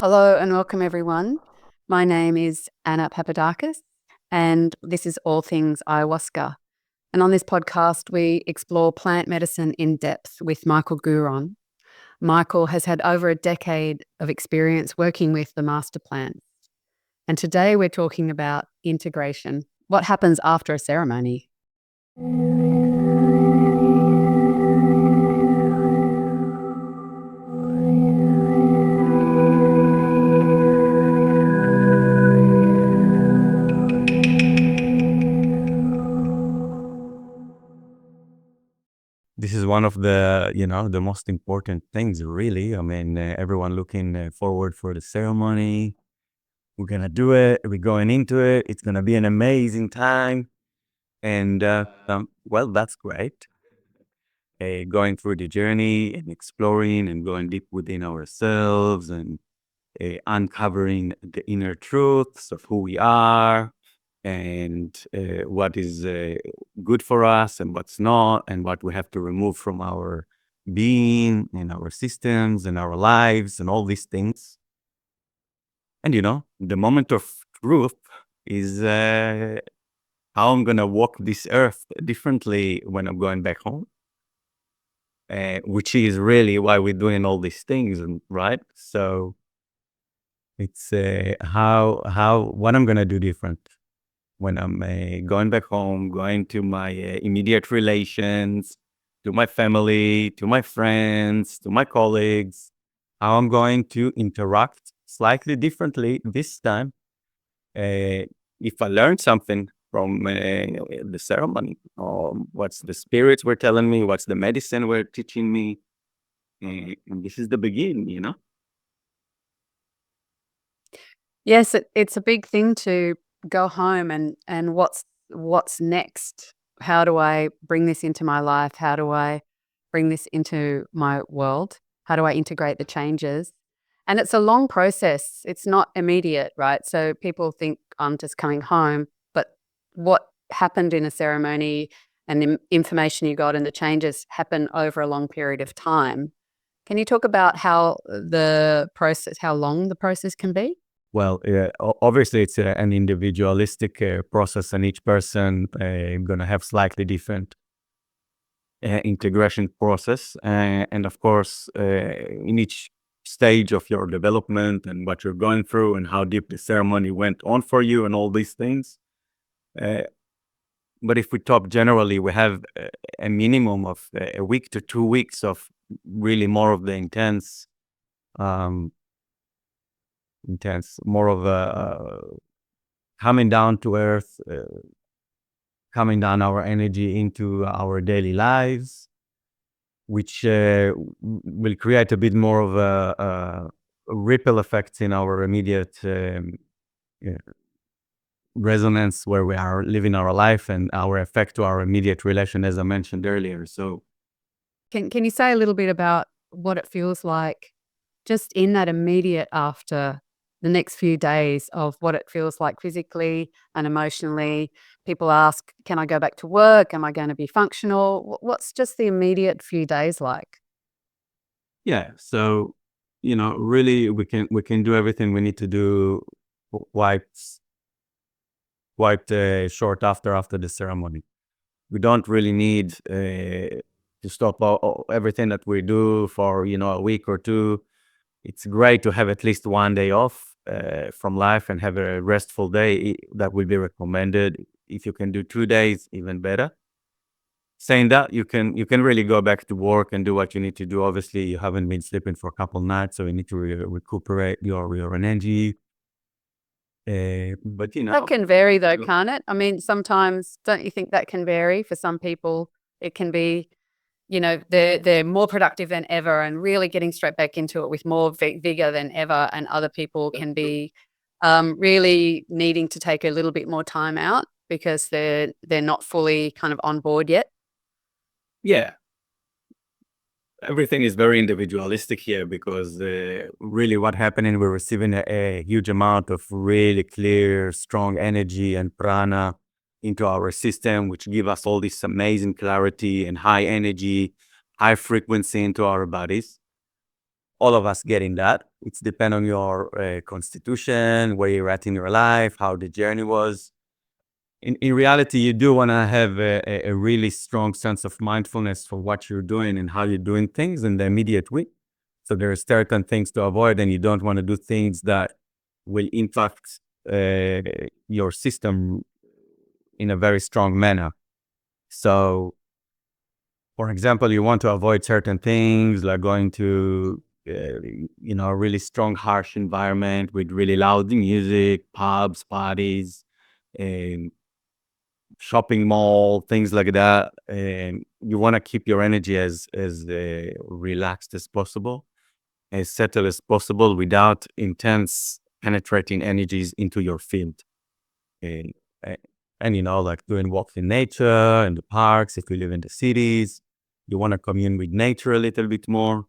Hello and welcome, everyone. My name is Anna Papadakis, and this is All Things Ayahuasca. And on this podcast, we explore plant medicine in depth with Michael Guron. Michael has had over a decade of experience working with the master plants. And today we're talking about integration. What happens after a ceremony? This is one of the most important things, really. I mean, everyone looking forward for the ceremony. We're gonna do it. We're going into it. It's gonna be an amazing time. And well, that's great. Going through the journey and exploring and going deep within ourselves and uncovering the inner truths of who we are and what is good for us and what's not, and what we have to remove from our being and our systems and our lives and all these things. And the moment of truth is how I'm gonna walk this earth differently when I'm going back home, which is really why we're doing all these things, right? So it's how what I'm gonna do different when I'm going back home, going to my immediate relations, to my family, to my friends, to my colleagues, how I'm going to interact slightly differently this time. If I learned something from the ceremony, or what's the spirits were telling me, what's the medicine were teaching me, and this is the beginning. Yes, it's a big thing to go home and what's next? How do I bring this into my life? How do I bring this into my world? How do I integrate the changes? And it's a long process. It's not immediate, right? So people think I'm just coming home, but what happened in a ceremony and the information you got and the changes happen over a long period of time. Can you talk about how long the process can be? Well, obviously, it's an individualistic process, and each person going to have slightly different integration process. And of course, in each stage of your development and what you're going through and how deep the ceremony went on for you and all these things. But if we talk generally, we have a minimum of a week to 2 weeks of really more of the intense, more of a coming down to earth, coming down our energy into our daily lives, which will create a bit more of a ripple effects in our immediate resonance where we are living our life and our effect to our immediate relation, as I mentioned earlier. So, Can you say a little bit about what it feels like just in that immediate after the next few days of what it feels like physically and emotionally? People ask, can I go back to work? Am I going to be functional? What's just the immediate few days like? yeah, so really, we can do everything we need to do quite short after the ceremony. We don't really need to stop everything that we do for a week or two. It's great to have at least one day off from life and have a restful day. That will be recommended. If you can do 2 days, even better. Saying that, you can really go back to work and do what you need to do. Obviously, you haven't been sleeping for a couple nights, so you need to recuperate your energy. But That can vary though, can't it? I mean, sometimes don't you think that can vary for some people? It can be, they're more productive than ever and really getting straight back into it with more vigor than ever, and other people can be really needing to take a little bit more time out because they're not fully kind of on board yet. yeah, everything is very individualistic here because really what happening, we're receiving a huge amount of really clear, strong energy and prana into our system, which give us all this amazing clarity and high energy, high frequency into our bodies. All of us getting that. It's depend on your constitution, where you're at in your life, how the journey was. In reality, you do want to have a really strong sense of mindfulness for what you're doing and how you're doing things in the immediate week. So there are certain things to avoid, and you don't want to do things that will impact your system in a very strong manner. So, for example, you want to avoid certain things like going to, a really strong, harsh environment with really loud music, pubs, parties, um, shopping mall, things like that. And you want to keep your energy as relaxed as possible, as settled as possible, without intense penetrating energies into your field. And, uh, and like doing walks in nature, in the parks, if you live in the cities, you want to commune with nature a little bit more.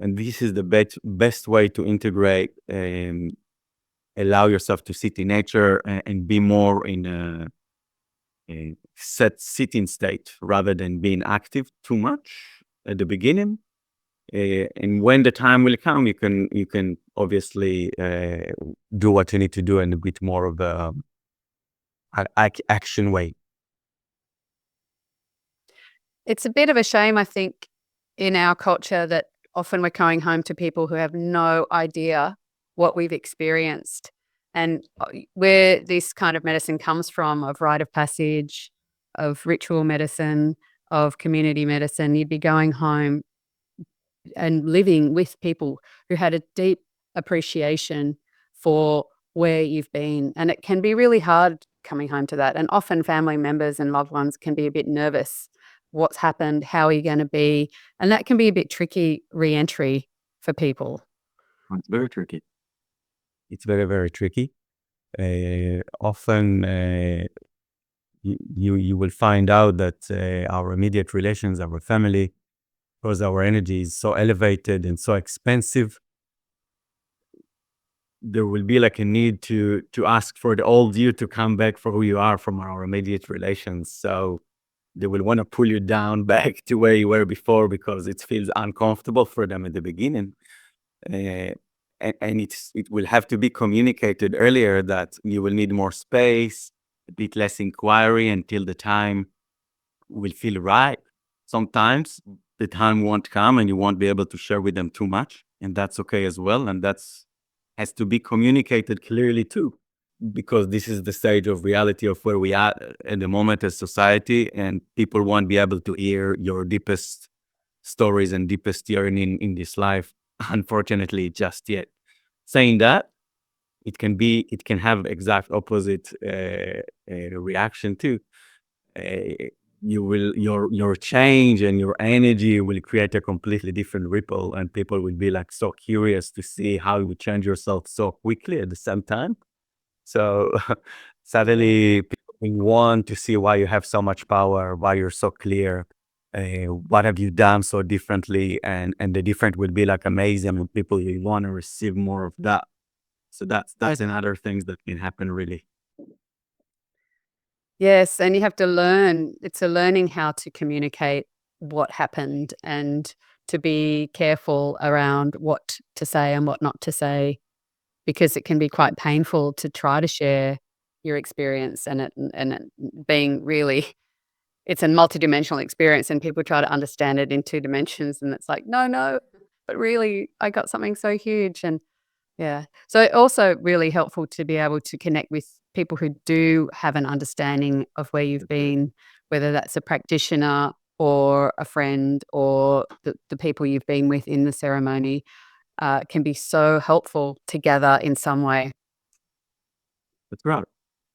And this is the best way to integrate and allow yourself to sit in nature and be more in a set sitting state rather than being active too much at the beginning. And when the time will come, you can obviously do what you need to do in a bit more of a action way. It's a bit of a shame, I think, in our culture that often we're going home to people who have no idea what we've experienced. And where this kind of medicine comes from, of rite of passage, of ritual medicine, of community medicine, you'd be going home and living with people who had a deep appreciation for where you've been. And it can be really hard coming home to that. And often family members and loved ones can be a bit nervous. What's happened? How are you going to be? And that can be a bit tricky re-entry for people. It's very tricky. It's very, very tricky. Often you will find out that our immediate relations, our family, because our energy is so elevated and so expensive, there will be like a need to ask for the old you to come back for who you are from our immediate relations. So they will want to pull you down back to where you were before because it feels uncomfortable for them at the beginning. Uh, and it will have to be communicated earlier that you will need more space, a bit less inquiry until the time will feel right. Sometimes the time won't come and you won't be able to share with them too much, and that's okay as well. And that's has to be communicated clearly too, because this is the stage of reality of where we are at the moment as society, and people won't be able to hear your deepest stories and deepest yearning in this life, unfortunately, just yet. Saying that, it can have exact opposite reaction too. Uh, your change and your energy will create a completely different ripple, and people will be like so curious to see how you change yourself so quickly at the same time. So suddenly people want to see why you have so much power, why you're so clear, what have you done so differently, and the different will be like amazing, and people will want to receive more of that. So that's another things that can happen really. Yes, and you have to learn. It's a learning how to communicate what happened and to be careful around what to say and what not to say, because it can be quite painful to try to share your experience and it being really it's a multidimensional experience and people try to understand it in 2 dimensions and it's like, "No, no, but really I got something so huge," and yeah. So also really helpful to be able to connect with people who do have an understanding of where you've been, whether that's a practitioner or a friend or the people you've been with in the ceremony, can be so helpful together in some way. That's right.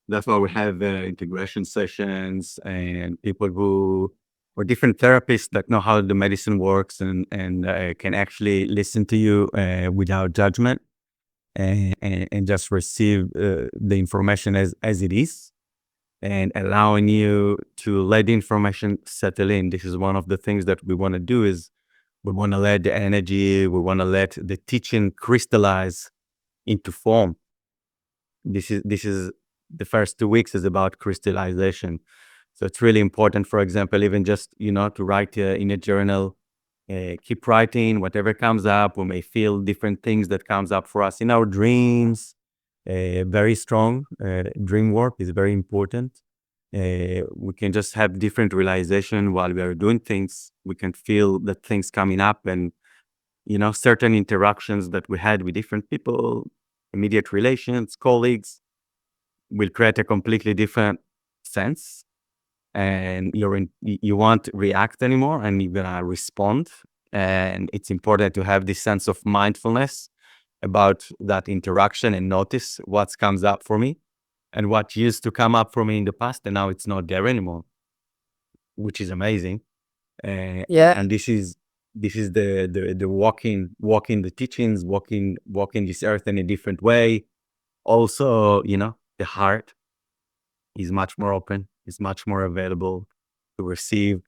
That's why we have integration sessions and people who or different therapists that know how the medicine works and can actually listen to you without judgment and just receive the information as it is, and allowing you to let the information settle in. This is one of the things that we want to do is we want to let the energy, we want to let the teaching crystallize into form. This is the first 2 weeks is about crystallization. So it's really important, for example, even just, to write in a journal keep writing whatever comes up. We may feel different things that comes up for us in our dreams. Very strong. Dream work is very important. We can just have different realization while we are doing things. We can feel that things coming up, and certain interactions that we had with different people, immediate relations, colleagues, will create a completely different sense. And you won't react anymore, and you're gonna respond. And it's important to have this sense of mindfulness about that interaction and notice what comes up for me and what used to come up for me in the past, and now it's not there anymore, which is amazing. Yeah. And this is the walking the teachings, walking this earth in a different way. Also, the heart is much more open, is much more available to receive,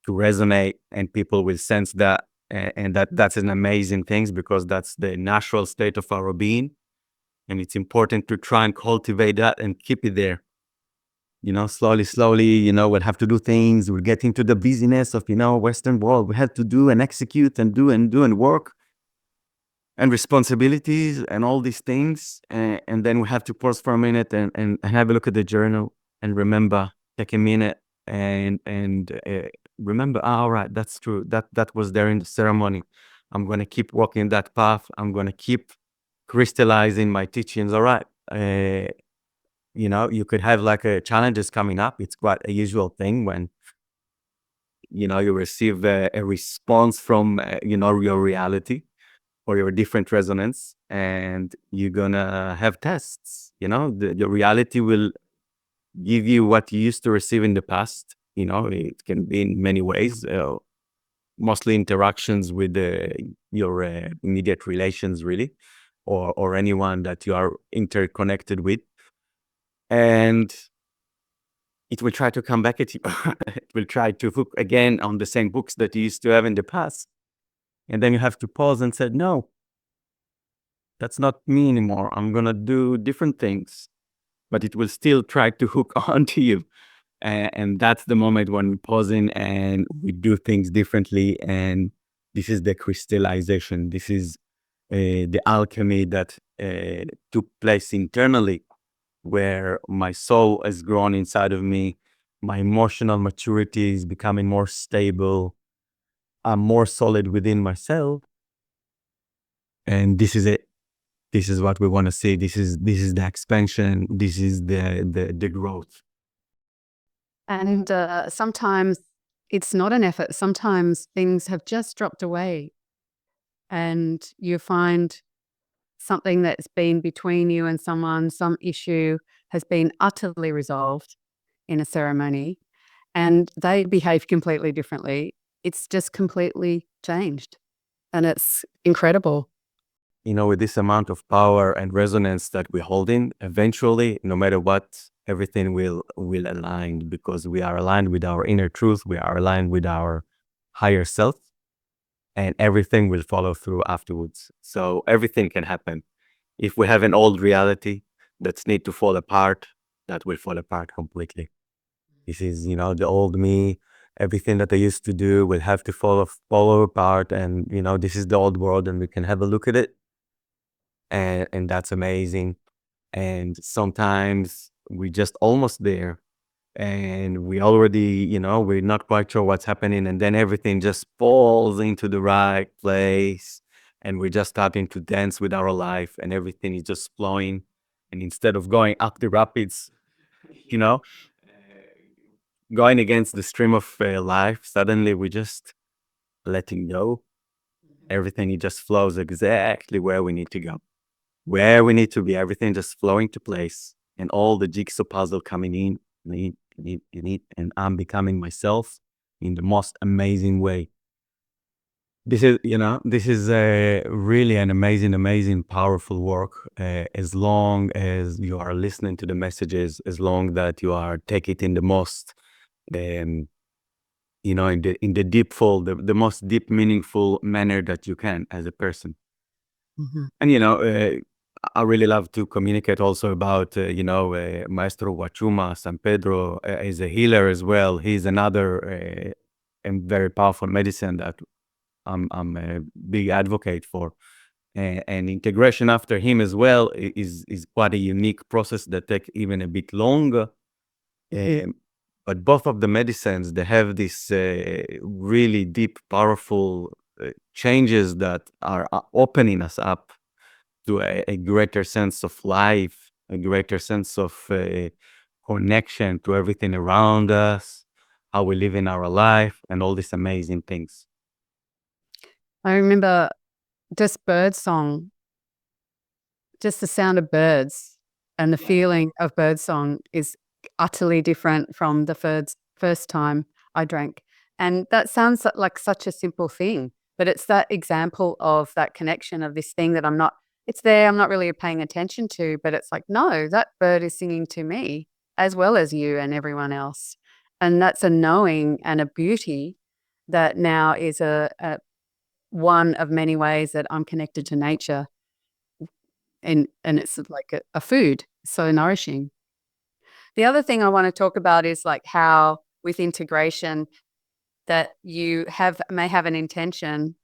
to resonate, and people will sense that. And that's an amazing thing, because that's the natural state of our being. And it's important to try and cultivate that and keep it there. Slowly, we'll have to do things. We'll get into the busyness of, Western world. We have to do and execute and do and do and work and responsibilities and all these things. And then we have to pause for a minute and have a look at the journal and remember, take a minute and remember, all right, that's true. That was there in the ceremony. I'm going to keep walking that path. I'm going to keep crystallizing my teachings. All right. You could have like challenges coming up. It's quite a usual thing when, you receive a response from, your reality or your different resonance, and you're gonna have tests. Your reality will give you what you used to receive in the past. It can be in many ways, mostly interactions with your immediate relations, really, or anyone that you are interconnected with. And it will try to come back at you. It will try to hook again on the same books that you used to have in the past. And then you have to pause and say, no, that's not me anymore. I'm going to do different things. But it will still try to hook onto you. And that's the moment when we're pausing and we do things differently. And this is the crystallization. This is the alchemy that took place internally, where my soul has grown inside of me. My emotional maturity is becoming more stable. I'm more solid within myself. And this is it. This is what we want to see. This is the expansion. This is the growth. And sometimes it's not an effort. Sometimes things have just dropped away and you find something that's been between you and someone, some issue has been utterly resolved in a ceremony, and they behave completely differently. It's just completely changed, and it's incredible. With this amount of power and resonance that we're holding, eventually, no matter what, everything will align, because we are aligned with our inner truth. We are aligned with our higher self, and everything will follow through afterwards. So everything can happen. If we have an old reality that's need to fall apart, that will fall apart completely. This is, the old me. Everything that I used to do will have to follow apart. And, this is the old world, and we can have a look at it. And that's amazing. And sometimes we're just almost there, and we already, we're not quite sure what's happening. And then everything just falls into the right place. And we're just starting to dance with our life, and everything is just flowing. And instead of going up the rapids, you know, going against the stream of life, suddenly we're just letting go. Everything, it just flows exactly where we need to go, where we need to be. Everything just flowing to place, and all the jigsaw puzzle coming in, and I'm becoming myself in the most amazing way. This is really an amazing, powerful work. As long as you are listening to the messages, as long that you are take it in the most, in the deep full, the most deep, meaningful manner that you can as a person. And I really love to communicate also about Maestro Wachuma San Pedro is a healer as well. He's another and very powerful medicine that I'm a big advocate for. And integration after him as well is quite a unique process that takes even a bit longer. Um, but both of the medicines, they have this really deep, powerful changes that are opening us up to a greater sense of life, a greater sense of connection to everything around us, how we live in our life, and all these amazing things. I remember just bird song, just the sound of birds and the feeling of bird song is utterly different from the first time I drank. And that sounds like such a simple thing, but it's that example of that connection of this thing that it's there, I'm not really paying attention to, but it's like, no, that bird is singing to me as well as you and everyone else. And that's a knowing and a beauty that now is a one of many ways that I'm connected to nature, and it's like a food, so nourishing. The other thing I want to talk about is like how with integration that you may have an intention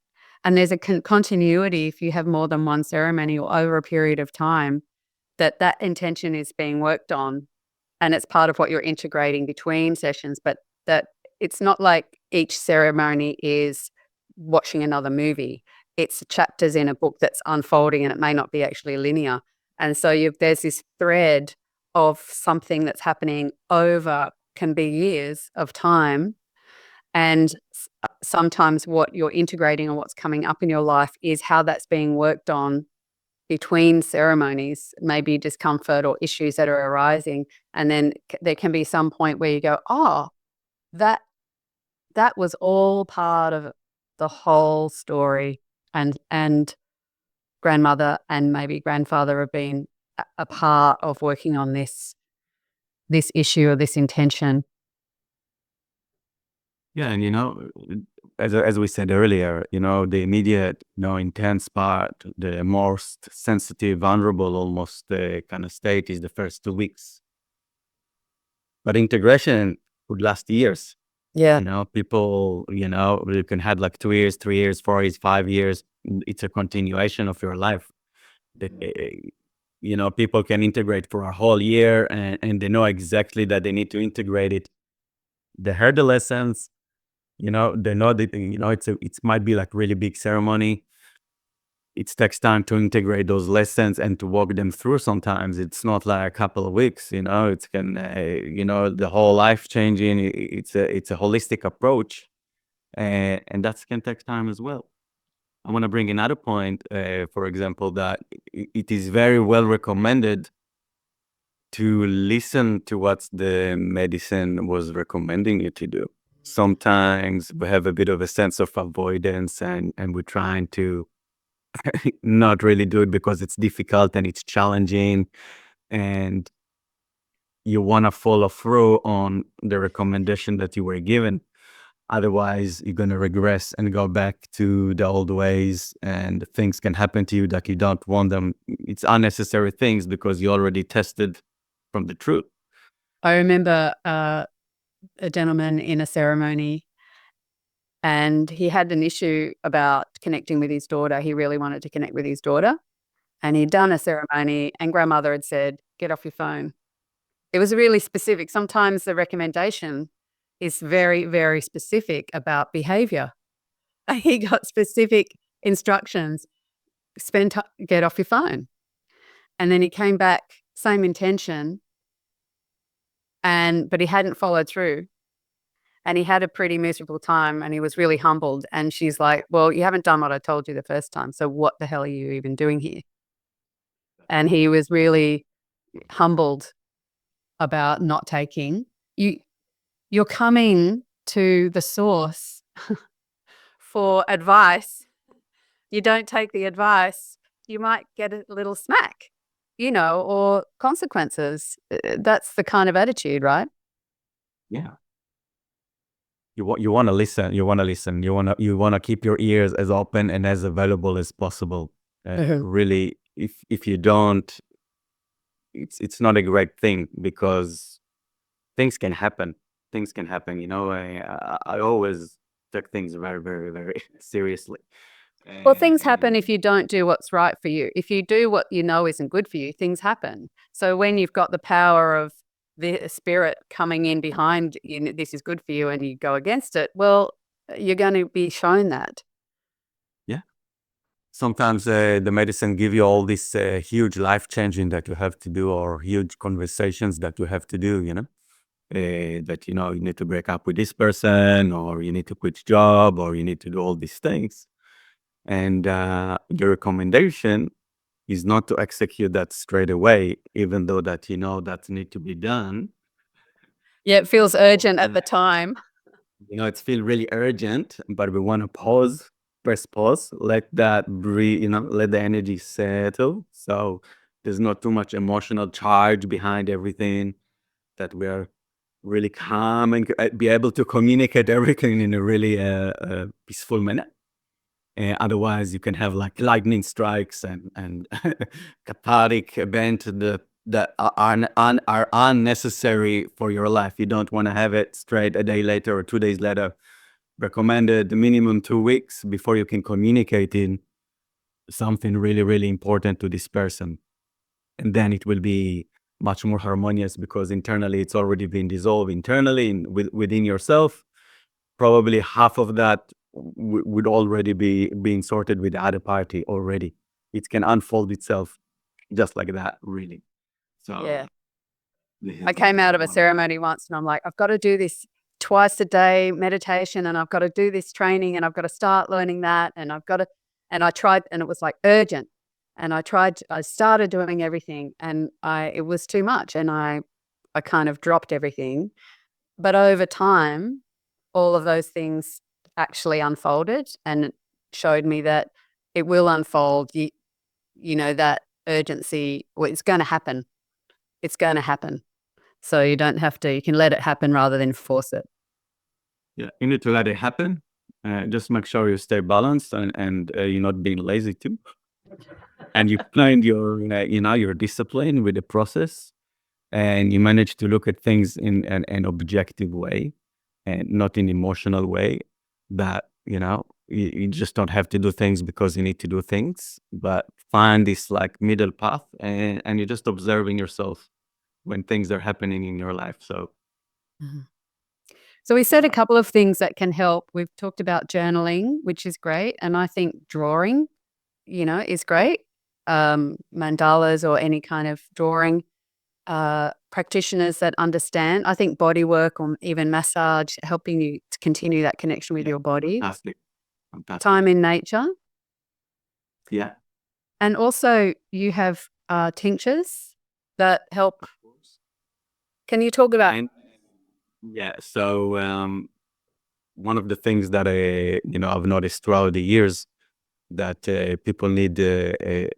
and there's a continuity if you have more than one ceremony or over a period of time, that intention is being worked on and it's part of what you're integrating between sessions, but that it's not like each ceremony is watching another movie. It's chapters in a book that's unfolding and it may not be actually linear. And so there's this thread of something that's happening over, can be years of time. And sometimes what you're integrating or what's coming up in your life is how that's being worked on between ceremonies, maybe discomfort or issues that are arising. And then there can be some point where you go, oh, that was all part of the whole story. And grandmother and maybe grandfather have been a part of working on this issue or this intention. Yeah, and as we said earlier, the immediate, intense part, the most sensitive, vulnerable, almost kind of state is the first 2 weeks. But integration could last years. Yeah. People, you can have like 2 years, 3 years, 4 years, 5 years. It's a continuation of your life. People can integrate for a whole year and they know exactly that they need to integrate it. They heard the lessons, they know that, it might be like really big ceremony. It takes time to integrate those lessons and to walk them through. Sometimes it's not like a couple of weeks, it can, the whole life changing. It's a holistic approach, and that can take time as well. I want to bring another point, for example, that it is very well recommended to listen to what the medicine was recommending you to do. Sometimes we have a bit of a sense of avoidance and we're trying to not really do it because it's difficult and it's challenging and you want to follow through on the recommendation that you were given. Otherwise, you're going to regress and go back to the old ways and things can happen to you that you don't want them. It's unnecessary things because you already tested from the truth. I remember a gentleman in a ceremony and he had an issue about connecting with his daughter. He really wanted to connect with his daughter and he'd done a ceremony and grandmother had said, get off your phone. It was really specific. Sometimes the recommendation is very, very specific about behavior. He got specific instructions, get off your phone. And then he came back, same intention, but he hadn't followed through. And he had a pretty miserable time and he was really humbled. And she's like, well, you haven't done what I told you the first time. So what the hell are you even doing here? And he was really humbled about not taking. You're coming to the source for advice. You don't take the advice, you might get a little smack, or consequences. That's the kind of attitude, right? Yeah. You want to listen. You want to listen. You want to keep your ears as open and as available as possible. Really, if you don't, it's not a great thing because things can happen. Things can happen. I always take things very, very, very seriously. Well, things happen And if you don't do what's right for you. If you do what you know isn't good for you, things happen. So when you've got the power of the spirit coming in behind you, this is good for you, and you go against it, well, you're going to be shown that. yeah, sometimes the medicine give you all this huge life changing that you have to do, or huge conversations that you have to do, that, you need to break up with this person, or you need to quit job, or you need to do all these things. And the recommendation is not to execute that straight away, even though that that need to be done. Yeah, it feels urgent at the time. It's feel really urgent, but we want to pause, press pause, let that breathe, let the energy settle. So there's not too much emotional charge behind everything, that we are really calm and be able to communicate everything in a really peaceful manner. Otherwise, you can have like lightning strikes and cathartic event that are unnecessary for your life. You don't want to have it straight a day later or 2 days later. Recommended minimum 2 weeks before you can communicate in something really, really important to this person. And then it will be much more harmonious, because internally it's already been dissolved internally within yourself. Probably half of that would already be being sorted with the other party already. It can unfold itself just like that, really. So Yeah. this I is came out of a one of ceremony once and I'm like, I've got to do this twice a day meditation, and I've got to do this training, and I've got to start learning that, and I've got to, and I tried, and it was like urgent. And I started doing everything, and it was too much, and I kind of dropped everything. But over time, all of those things actually unfolded and showed me that it will unfold. That urgency, well, it's going to happen. It's going to happen. So you don't have to, you can let it happen rather than force it. Yeah, you need to let it happen. Just make sure you stay balanced, and you're not being lazy too. And you find your discipline with the process, and you manage to look at things in an objective way, and not in emotional way, that you just don't have to do things because you need to do things, but find this like middle path, and you're just observing yourself when things are happening in your life. So Mhm. So we said a couple of things that can help. We've talked about journaling, which is great. And I think drawing, is great. Mandalas or any kind of drawing. Practitioners that understand. I think body work or even massage, helping you to continue that connection with yeah, your body. fantastic, fantastic. Time in nature. Yeah, And also you have tinctures that help. of course. Can you talk about? And yeah, so one of the things that I've noticed throughout the years, that people need a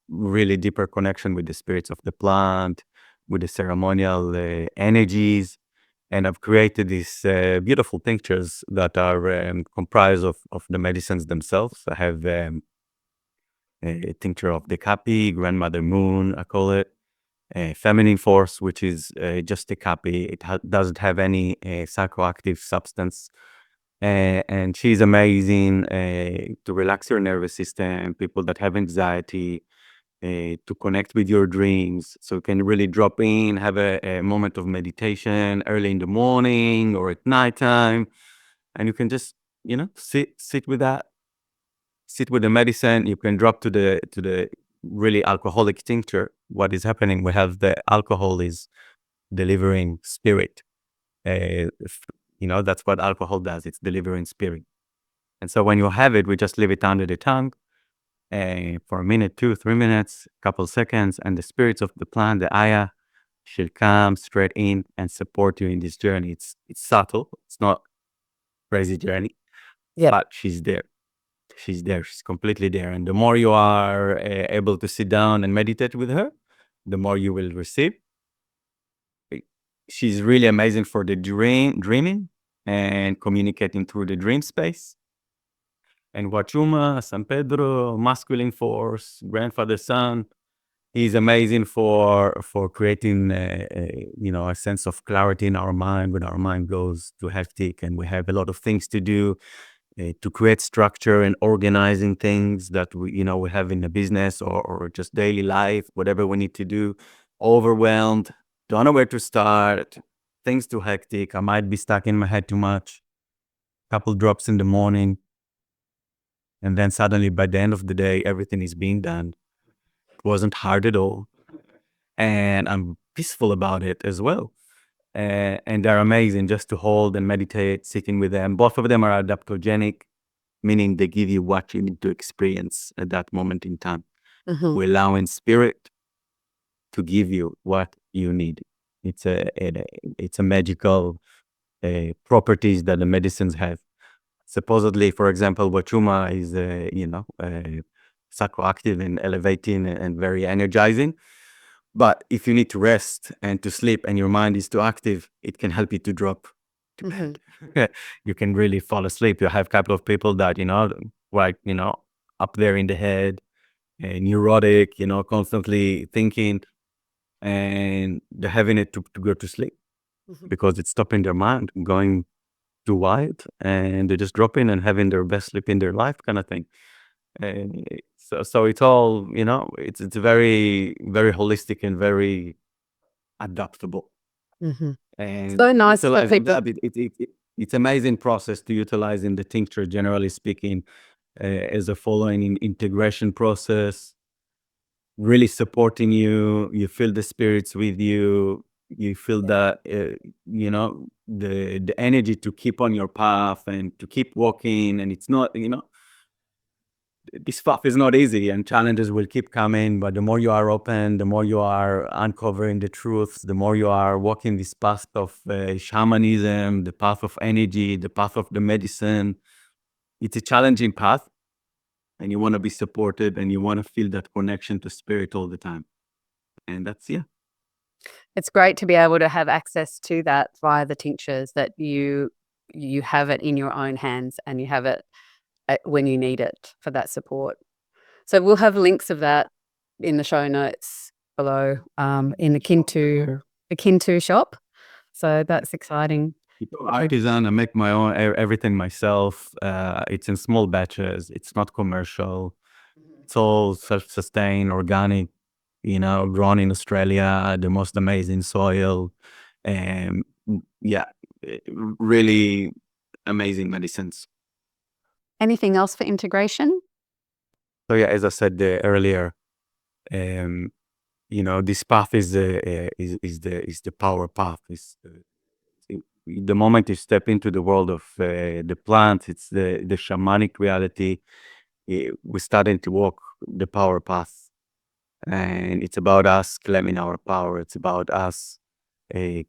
really deeper connection with the spirits of the plant, with the ceremonial energies. And I've created these beautiful tinctures that are comprised of the medicines themselves. I have a tincture of the Capi, Grandmother Moon, I call it. Feminine Force, which is just a Capi. It doesn't have any psychoactive substance. And she's amazing to relax your nervous system, people that have anxiety, to connect with your dreams. So you can really drop in, have a moment of meditation early in the morning or at nighttime. And you can just, sit with that, sit with the medicine. You can drop to the really alcoholic tincture. What is happening? We have the alcohol is delivering spirit. That's what alcohol does. It's delivering spirit. And so when you have it, we just leave it under the tongue for a minute, 2, 3 minutes, couple seconds, and the spirits of the plant, the Aya, she'll come straight in and support you in this journey. It's subtle. It's not crazy journey, Yep. but she's there. She's there. She's completely there. And the more you are able to sit down and meditate with her, the more you will receive. She's really amazing for the dreaming and communicating through the dream space. And Wachuma, San Pedro, masculine force, grandfather son. He's amazing for creating a sense of clarity in our mind when our mind goes too hectic and we have a lot of things to do. to create structure and organizing things that we have in the business or just daily life, whatever we need to do. Overwhelmed, don't know where to start. Things too hectic. I might be stuck in my head too much. Couple drops in the morning, and then suddenly by the end of the day, everything is being done. It wasn't hard at all, and I'm peaceful about it as well. And they're amazing just to hold and meditate, sitting with them. Both of them are adaptogenic, meaning they give you what you need to experience at that moment in time. Mhm. We allow in spirit to give you what you need. It's a magical properties that the medicines have. Supposedly, for example, Wachuma is psychoactive and elevating and very energizing. But if you need to rest and to sleep and your mind is too active, it can help you to drop to Mhm. bed. You can really fall asleep. You have a couple of people that, like, up there in the head, neurotic, constantly thinking, and they're having it to go to sleep Mhm. because it's stopping their mind going too wide, and they're just dropping and having their best sleep in their life kind of thing. And so it's all, it's very, very holistic and very adaptable. Mhm. And So nice for utilizing people. that, it's amazing process to utilize in the tincture, generally speaking, as a following integration process, really supporting you. You feel the spirits with you. You feel Yeah. that, the energy to keep on your path and to keep walking. And it's not, this stuff is not easy, and challenges will keep coming. But the more you are open, the more you are uncovering the truths, the more you are walking this path of shamanism, the path of energy, the path of the medicine. It's a challenging path, and you want to be supported, and you want to feel that connection to spirit all the time. And that's, yeah. It's great to be able to have access to that via the tinctures, that you have it in your own hands and you have it when you need it for that support. So we'll have links of that in the show notes below, in the Kintu shop. So that's exciting. Artisan, I make my own everything myself. It's in small batches. It's not commercial. It's all self-sustained, organic, grown in Australia, the most amazing soil. And yeah, really amazing medicines. Anything else for integration? So yeah, as I said earlier, um, this path is the power path. The moment you step into the world of the plants, it's the shamanic reality. We're starting to walk the power path, and it's about us claiming our power. It's about us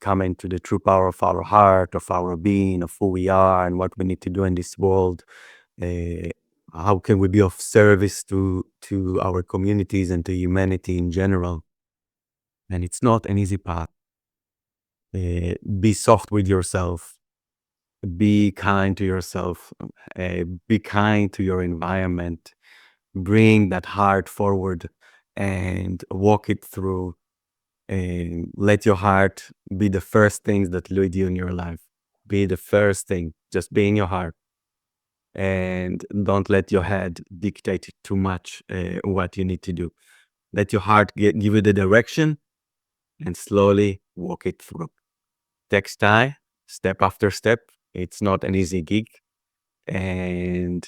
coming to the true power of our heart, of our being, of who we are, and what we need to do in this world. Uh, how can we be of service to our communities and to humanity in general? And it's not an easy path. Be soft with yourself. Be kind to yourself. Be kind to your environment. Bring that heart forward and walk it through. And let your heart be the first things that lead you in your life. Be the first thing. Just be in your heart, and don't let your head dictate too much what you need to do. Let your heart give you the direction, and slowly walk it through. Takes time, step after step. It's not an easy gig, and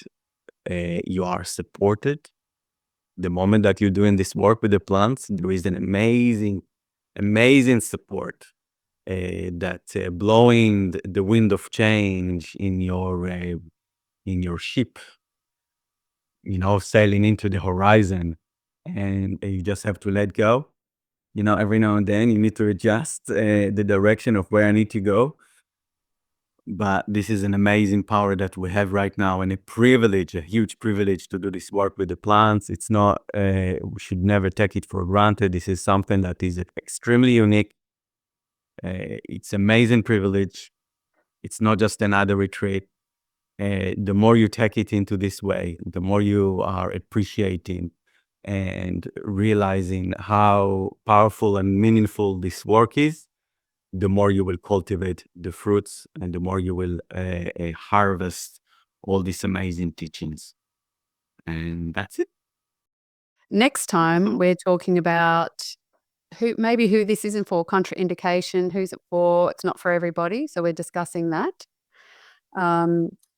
you are supported. The moment that you're doing this work with the plants, there is an amazing, amazing support that blowing the wind of change in your ship, sailing into the horizon, and you just have to let go. Every now and then you need to adjust the direction of where I need to go. But this is an amazing power that we have right now, and a privilege, a huge privilege to do this work with the plants. It's not, we should never take it for granted. This is something that is extremely unique. It's amazing privilege. It's not just another retreat. The more you take it into this way, the more you are appreciating and realizing how powerful and meaningful this work is, the more you will cultivate the fruits and the more you will harvest all these amazing teachings. And that's it. Next time, we're talking about who this isn't for, contraindication, who's it for, it's not for everybody, so we're discussing that.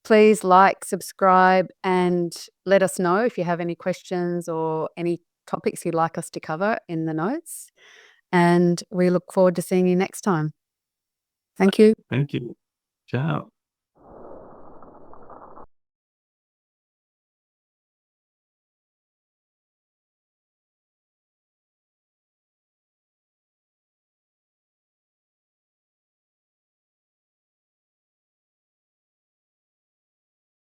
Please like, subscribe, and let us know if you have any questions or any topics you'd like us to cover in the notes, and we look forward to seeing you next time. Thank you. Thank you. Ciao.